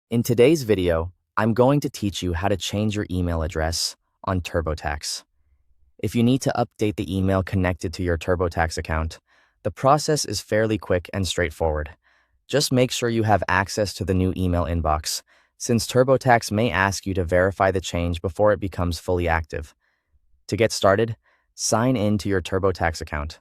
In today's video, I'm going to teach you how to change your email address on TurboTax. If you need to update the email connected to your TurboTax account, the process is fairly quick and straightforward. Just make sure you have access to the new email inbox, since TurboTax may ask you to verify the change before it becomes fully active. To get started, sign in to your TurboTax account.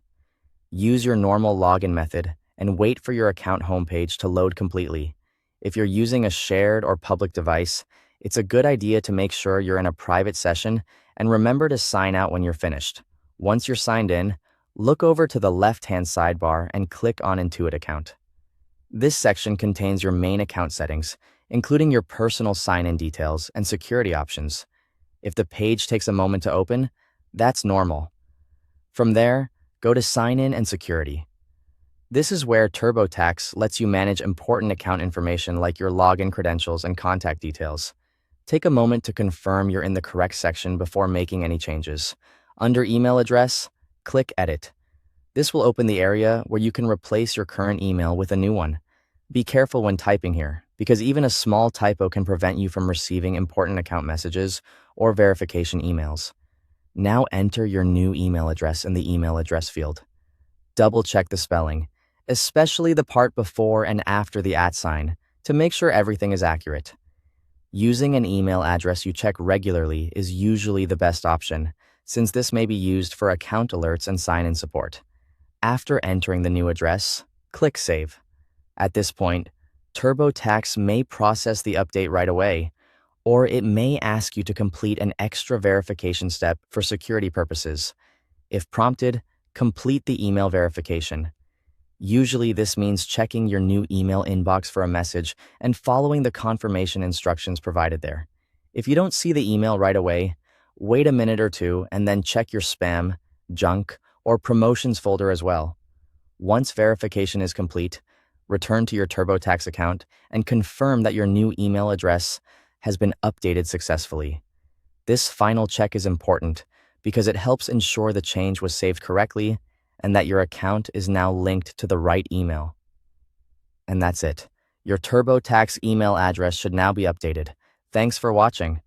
Use your normal login method and wait for your account homepage to load completely. If you're using a shared or public device, it's a good idea to make sure you're in a private session and remember to sign out when you're finished. Once you're signed in, look over to the left-hand sidebar and click on Intuit Account. This section contains your main account settings, including your personal sign-in details and security options. If the page takes a moment to open, that's normal. From there, go to Sign In and Security. This is where TurboTax lets you manage important account information like your login credentials and contact details. Take a moment to confirm you're in the correct section before making any changes. Under Email Address, click Edit. This will open the area where you can replace your current email with a new one. Be careful when typing here, because even a small typo can prevent you from receiving important account messages or verification emails. Now enter your new email address in the email address field. Double-check the spelling, especially the part before and after the @ sign, to make sure everything is accurate. Using an email address you check regularly is usually the best option, since this may be used for account alerts and sign-in support. After entering the new address, click Save. At this point, TurboTax may process the update right away, or it may ask you to complete an extra verification step for security purposes. If prompted, complete the email verification. Usually this means checking your new email inbox for a message and following the confirmation instructions provided there. If you don't see the email right away, wait a minute or two and then check your spam, junk, or promotions folder as well. Once verification is complete, return to your TurboTax account and confirm that your new email address has been updated successfully. This final check is important because it helps ensure the change was saved correctly and that your account is now linked to the right email. And that's it. Your TurboTax email address should now be updated. Thanks for watching.